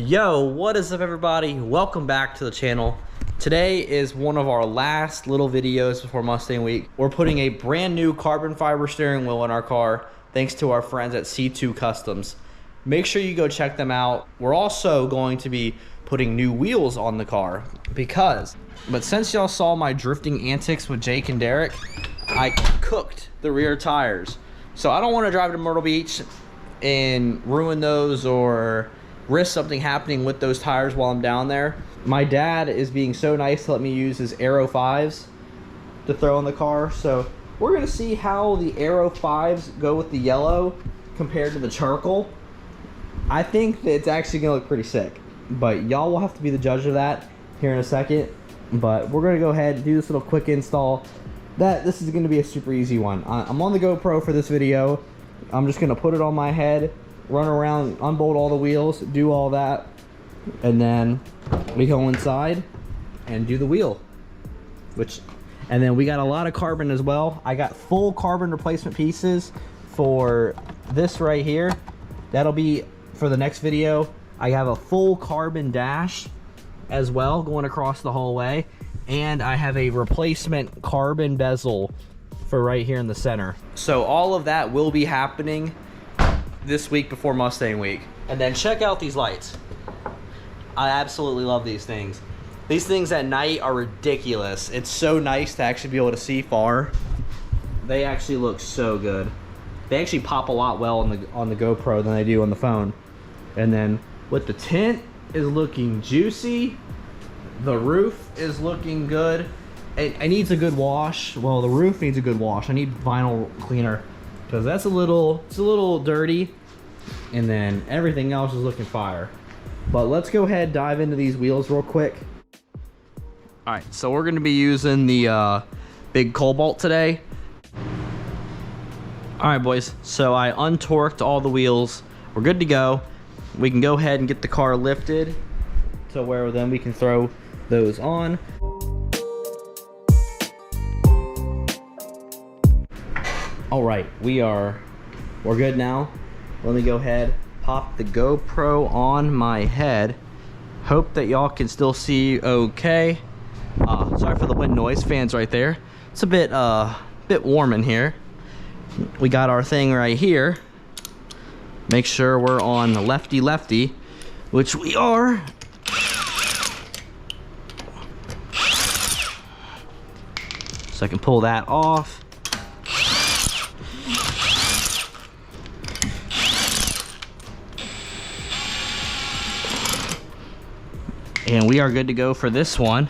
Yo, what is up everybody? Welcome back to the channel. Today is one of our last little videos before Mustang Week. We're putting a brand new carbon fiber steering wheel in our car thanks to our friends at C2 Customs. Make sure you go check them out. We're also going to be putting new wheels on the car but since y'all saw my drifting antics with Jake and Derek, I cooked the rear tires. So I don't want to drive to Myrtle Beach and ruin those or risk something happening with those tires while I'm down there. My dad is being so nice to let me use his Aero 5s to throw in the car. So we're gonna see how the Aero 5s go with the yellow compared to the charcoal. I think that it's actually gonna look pretty sick, but y'all will have to be the judge of that here in a second. But we're gonna go ahead and do this little quick install. This is gonna be a super easy one. I'm on the GoPro for this video. I'm just gonna put it on my head, run around, unbolt all the wheels, do all that, and then we go inside and do the wheel. And then we got a lot of carbon as well. I got full carbon replacement pieces for this right here. That'll be for the next video. I have a full carbon dash as well going across the whole way, and I have a replacement carbon bezel for right here in the center. So all of that will be happening this week before Mustang Week. And then check out these lights. I absolutely love these things. These things at night are ridiculous. It's so nice to actually be able to see far. They actually look so good. They actually pop a lot well on the GoPro than they do on the phone. And then with the tint is looking juicy. The roof is looking good. It needs a good wash. Well, the roof needs a good wash. I need vinyl cleaner because it's a little dirty, and then everything else is looking fire. But let's go ahead and dive into these wheels real quick. All right, so we're going to be using the big Cobalt today. All right, boys, so I untorqued all the wheels. We're good to go. We can go ahead and get the car lifted to where then we can throw those on. All right, we're good now. Let me go ahead, pop the GoPro on my head. Hope that y'all can still see okay. Sorry for the wind noise, fans right there. It's a bit warm in here. We got our thing right here. Make sure we're on lefty, which we are. So I can pull that off. And we are good to go for this one.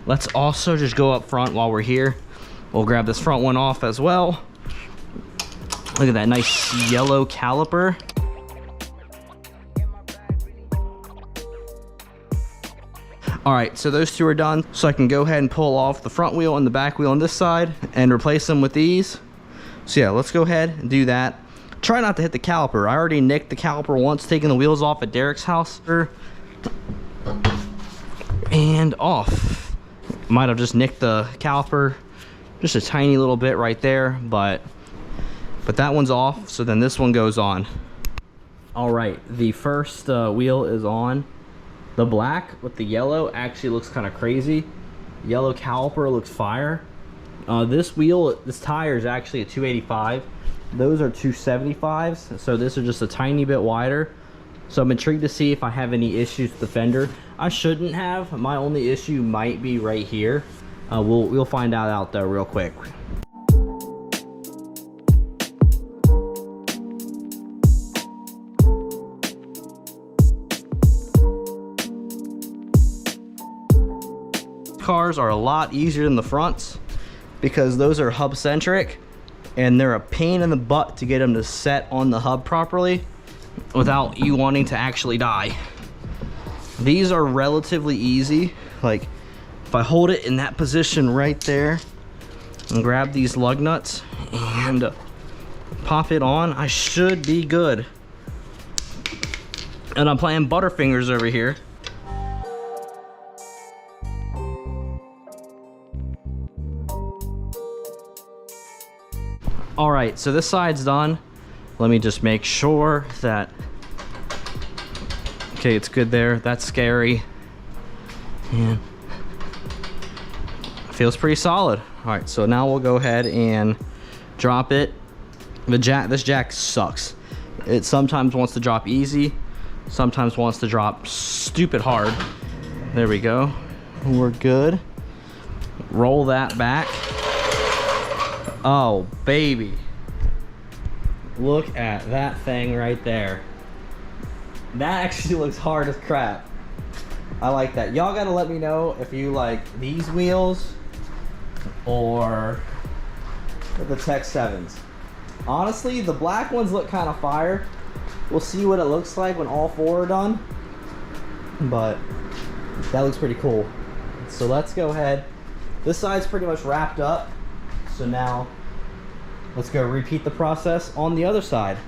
Let's also just go up front while we're here. We'll grab this front one off as well. Look at that nice yellow caliper. All right, so those two are done. So I can go ahead and pull off the front wheel and the back wheel on this side and replace them with these. So yeah, let's go ahead and do that. Try not to hit the caliper. I already nicked the caliper once taking the wheels off at Derek's house. And off. Might have just nicked the caliper just a tiny little bit right there, but that one's off, so then this one goes on. All right, the first wheel is on. The black with the yellow actually looks kind of crazy. Yellow caliper looks fire. This tire is actually a 285. Those are 275s, so this is just a tiny bit wider. So I'm intrigued to see if I have any issues with the fender. I shouldn't have. My only issue might be right here. We'll find out though real quick. Cars are a lot easier than the fronts because those are hub centric and they're a pain in the butt to get them to set on the hub properly without you wanting to actually die. These are relatively easy. Like if I hold it in that position right there and grab these lug nuts and pop it on, I should be good. And I'm playing Butterfingers over here. All right, so this side's done. Let me just make sure that Okay, it's good there. That's scary. And feels pretty solid. All right, so now we'll go ahead and drop it. This jack sucks. It sometimes wants to drop easy, sometimes wants to drop stupid hard. There we go. We're good. Roll that back. Oh, baby. Look at that thing right there. That actually looks hard as crap. I like that. Y'all gotta let me know if you like these wheels or the Tech 7s. Honestly, the black ones look kind of fire. We'll see what it looks like when all four are done. But that looks pretty cool. So let's go ahead. This side's pretty much wrapped up. So now let's go repeat the process on the other side.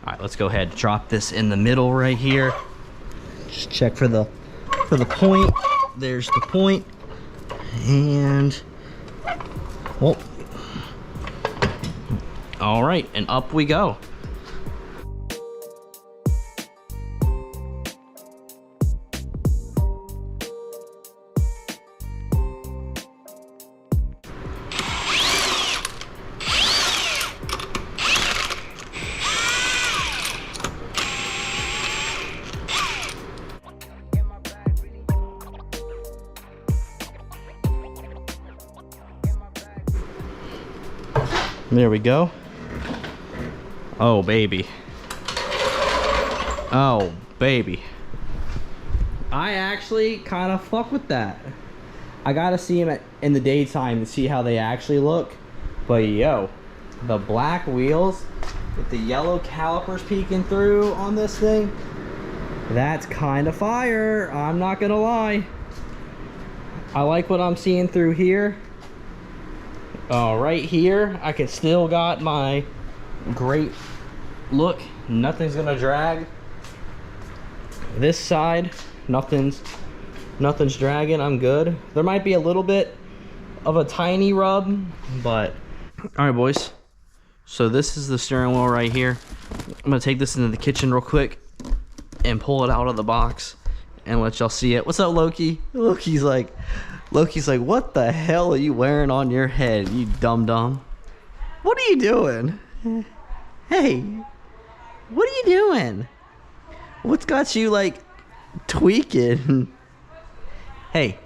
All right, let's go ahead and drop this in the middle right here. Just check for the point. There's the point. And well, all right, and up we go. There we go. Oh, baby. Oh, baby. I actually kind of fuck with that. I gotta see them in the daytime to see how they actually look. But yo, the black wheels with the yellow calipers peeking through on this thing, that's kind of fire. I'm not gonna lie. I like what I'm seeing through here. Right here, I can still got my great look. Nothing's gonna drag. This side, nothing's dragging. I'm good. There might be a little bit of a tiny rub, but all right, boys. So this is the steering wheel right here. I'm gonna take this into the kitchen real quick and pull it out of the box and let y'all see it. What's up, Loki? Loki's like, what the hell are you wearing on your head, you dum-dum? What are you doing? Hey, what are you doing? What's got you like tweaking? Hey,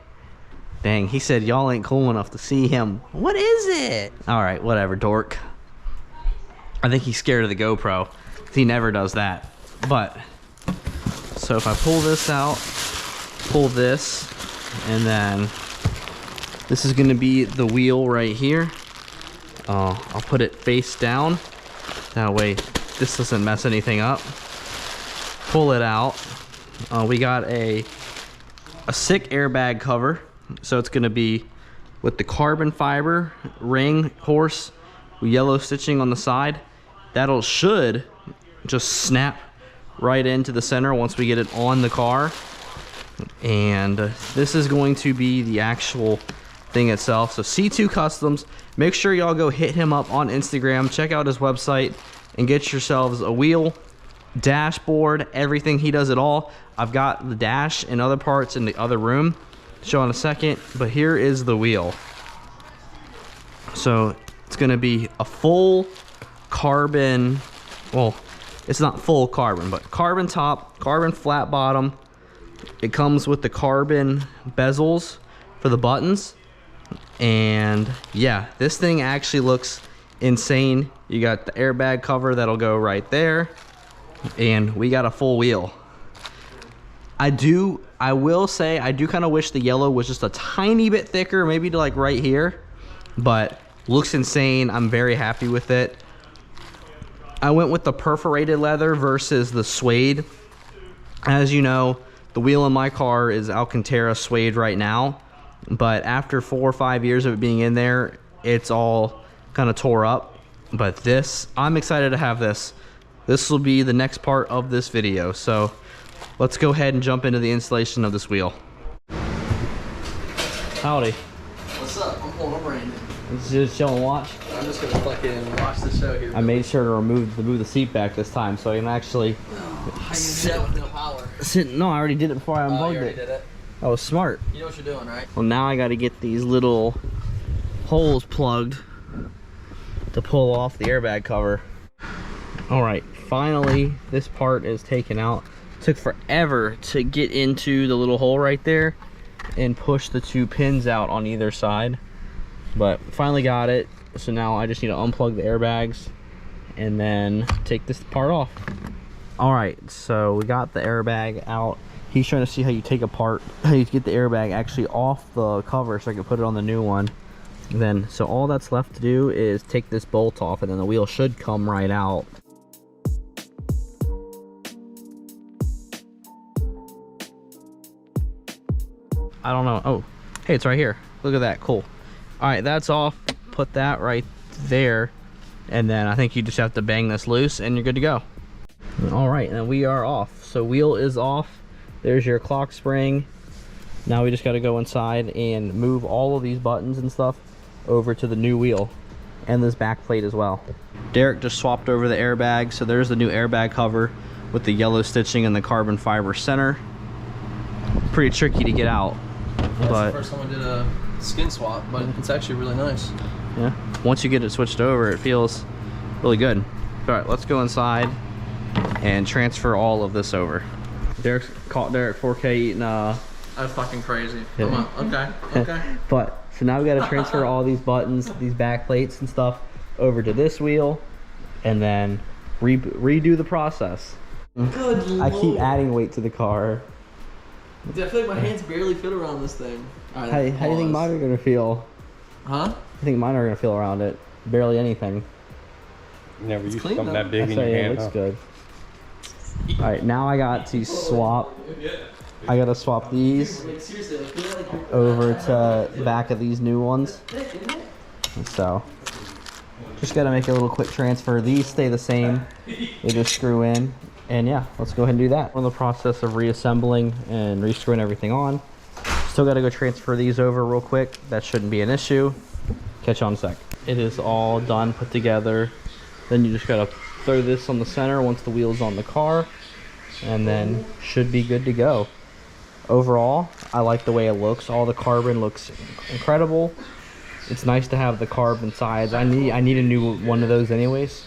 dang, he said y'all ain't cool enough to see him. What is it? All right, whatever, dork. I think he's scared of the GoPro. He never does that. But, so if I pull this out, pull this, and then this is gonna be the wheel right here. I'll put it face down. That way this doesn't mess anything up. Pull it out. We got a sick airbag cover. So it's gonna be with the carbon fiber ring horse, yellow stitching on the side. That'll should just snap right into the center once we get it on the car. And this is going to be the actual thing itself. So C2 Customs, make sure y'all go hit him up on Instagram, check out his website, and get yourselves a wheel, dashboard, everything. He does it all. I've got the dash and other parts in the other room, show in a second, but here is the wheel. So it's gonna be a full carbon, well, it's not full carbon, but carbon top, carbon flat bottom. It comes with the carbon bezels for the buttons. And yeah, this thing actually looks insane. You got the airbag cover that'll go right there, and we got a full wheel. I will say I do kind of wish the yellow was just a tiny bit thicker, maybe to like right here, but looks insane. I'm very happy with it. I went with the perforated leather versus the suede. As you know, the wheel in my car is Alcantara suede right now, but after 4 or 5 years of it being in there, it's all kind of tore up. But this, I'm excited to have this. This will be the next part of this video. So let's go ahead and jump into the installation of this wheel. Howdy. What's up? I'm pulling up Brandon. Just chill and watch. I'm just gonna fucking watch the show here. I made sure to move the seat back this time so I can actually How you do that with no power? No, I already did it before I Oh, you unplugged already it. did it? I was smart. You know what you're doing, right? Well, now I got to get these little holes plugged to pull off the airbag cover. All right, finally this part is taken out. Took forever to get into the little hole right there and push the 2 pins out on either side, but finally got it. So now I just need to unplug the airbags and then take this part off. All right, so we got the airbag out. He's trying to see how you take apart, how you get the airbag actually off the cover so I can put it on the new one. And then, so all that's left to do is take this bolt off, and then the wheel should come right out. I don't know. Oh, hey, it's right here. Look at that, cool. All right, that's off. Put that right there. And then I think you just have to bang this loose and you're good to go. All right, and we are off. So wheel is off. There's your clock spring. Now we just got to go inside and move all of these buttons and stuff over to the new wheel and this back plate as well. Derek just swapped over the airbag. So there's the new airbag cover with the yellow stitching and the carbon fiber center. Pretty tricky to get out. That's but the first time I did a skin swap, but it's actually really nice. Yeah, once you get it switched over, it feels really good. All right, let's go inside and transfer all of this over. Derek's caught Derek 4K eating That's fucking crazy. Yeah. Okay. But so now we got to transfer all these buttons, these back plates and stuff over to this wheel, and then redo the process. Good Lord. I keep adding weight to the car. Dude, I feel like my hands barely fit around this thing. All right, How do you think mine are gonna feel? Huh? I think mine are gonna feel around it. Barely anything. Never used clean, something though. that big in So, your yeah, it hand. looks Huh? good. All right, now I got to swap. I gotta swap these Like, seriously, I feel like you're... over to the back of these new ones. So just gotta make a little quick transfer. These stay the same. They just screw in. And yeah, let's go ahead and do that. We're in the process of reassembling and rescrewing everything on. Still gotta go transfer these over real quick. That shouldn't be an issue. Catch you on a sec. It is all done, put together. Then you just gotta throw this on the center once the wheel's on the car, and then should be good to go. Overall, I like the way it looks. All the carbon looks incredible. It's nice to have the carbon sides. I need a new one of those anyways,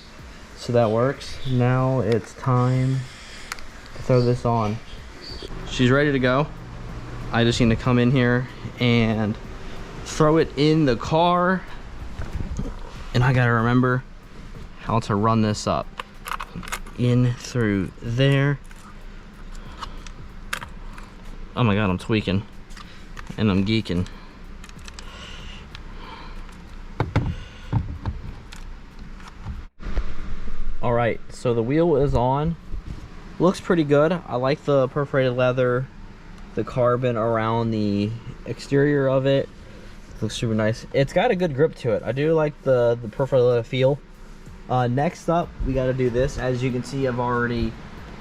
so that works. Now it's time to throw this on. She's ready to go. I just need to come in here and throw it in the car, and I gotta remember how to run this up. In through there. Oh my god, I'm tweaking and I'm geeking. All right, so the wheel is on. Looks pretty good. I like the perforated leather, the carbon around the exterior of it. Looks super nice. It's got a good grip to it. I do like the perforated leather feel. Next up, we got to do this. As you can see, I've already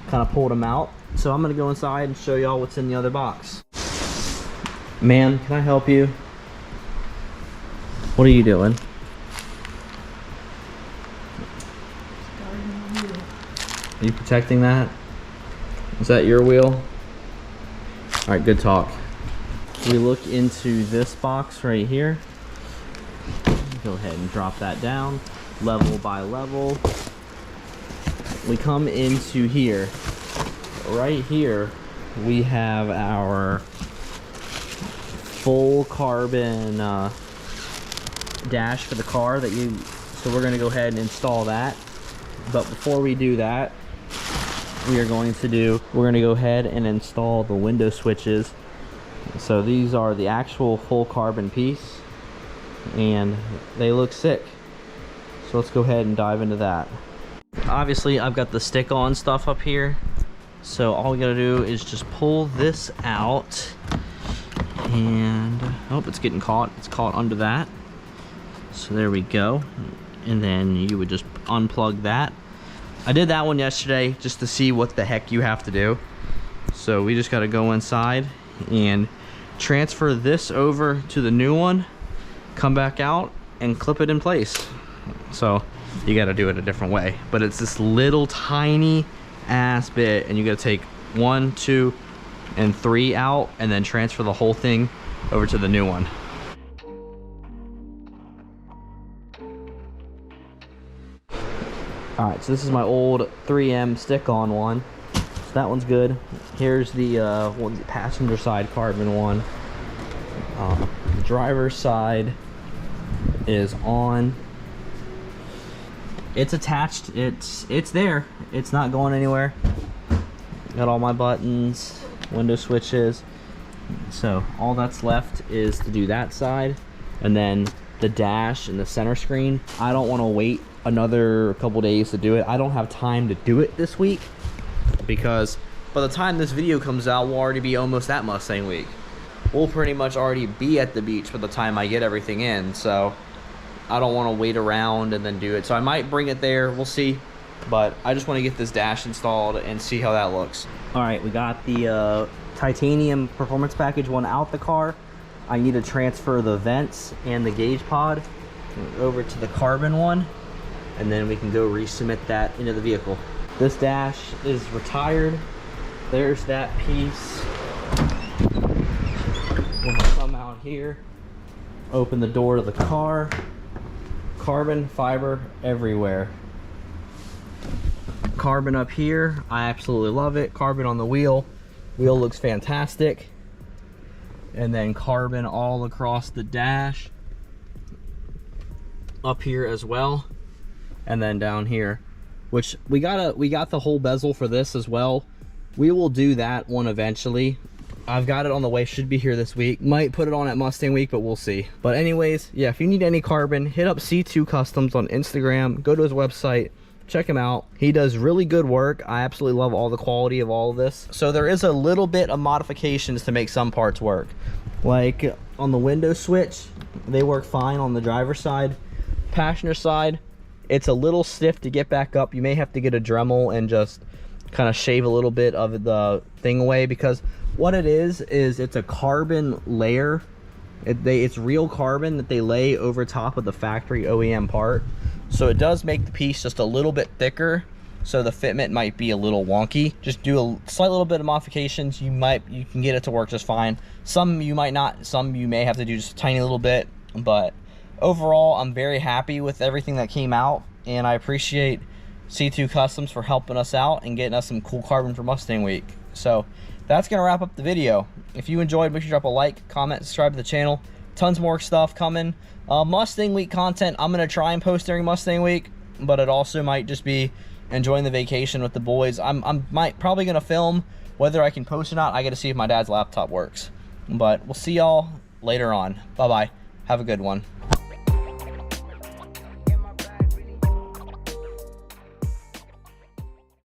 kind of pulled them out. So I'm going to go inside and show y'all what's in the other box. Man, can I help you? What are you doing? Are you protecting that? Is that your wheel? All right, good talk. We look into this box right here. Go ahead and drop that down, level by level. We come into here. Right here, we have our full carbon dash for the car that you. So we're gonna go ahead and install that. But before we do that, we're gonna go ahead and install the window switches. So these are the actual full carbon piece, and they look sick. So let's go ahead and dive into that. Obviously, I've got the stick-on stuff up here. So all we gotta do is just pull this out, and oh, it's getting caught. It's caught under that. So there we go. And then you would just unplug that. I did that one yesterday just to see what the heck you have to do. So we just got to go inside and transfer this over to the new one, come back out and clip it in place. So you got to do it a different way, but it's this little tiny ass bit, and you gotta take 1, 2, and 3 out, and then transfer the whole thing over to the new one. All right, so this is my old 3M stick-on one. So that one's good. Here's the passenger side carbon one. The driver's side is on. It's attached. It's there. It's not going anywhere. Got all my buttons, window switches. So all that's left is to do that side, and then the dash and the center screen. I don't want to wait another couple days to do it. I don't have time to do it this week, because by the time this video comes out, we'll already be almost at Mustang week. We'll pretty much already be at the beach by the time I get everything in, so I don't want to wait around and then do it. So I might bring it there, we'll see, but I just want to get this dash installed and see how that looks. All right, we got the titanium performance package one out the car. I need to transfer the vents and the gauge pod over to the carbon one, and then we can go resubmit that into the vehicle. This dash is retired. There's that piece. We'll come out here, open the door to the car. Carbon fiber everywhere. Carbon up here, I absolutely love it. Carbon on the wheel. Wheel looks fantastic. And then carbon all across the dash. Up here as well. And then down here, which we got the whole bezel for this as well. We will do that one eventually. I've got it on the way, should be here this week. Might put it on at Mustang week, but we'll see. But anyways, yeah, if you need any carbon, hit up C2 Customs on Instagram, go to his website, check him out. He does really good work. I absolutely love all the quality of all of this. So there is a little bit of modifications to make some parts work. Like on the window switch, they work fine on the driver's side. Passenger side, it's a little stiff to get back up. You may have to get a Dremel and just kind of shave a little bit of the thing away, because what it is it's a carbon layer. It's real carbon that they lay over top of the factory OEM part. So it does make the piece just a little bit thicker, so the fitment might be a little wonky. Just do a slight little bit of modifications. You can get it to work just fine. Some you might not, some you may have to do just a tiny little bit, but overall I'm very happy with everything that came out, and I appreciate C2 Customs for helping us out and getting us some cool carbon for Mustang week. So that's gonna wrap up the video. If you enjoyed, make sure you drop a like, comment, subscribe to the channel. Tons more stuff coming. Mustang week content I'm gonna try and post during Mustang week, but it also might just be enjoying the vacation with the boys. I'm probably gonna film. Whether I can post or not, I gotta see if my dad's laptop works. But we'll see y'all later on. Bye bye, have a good one.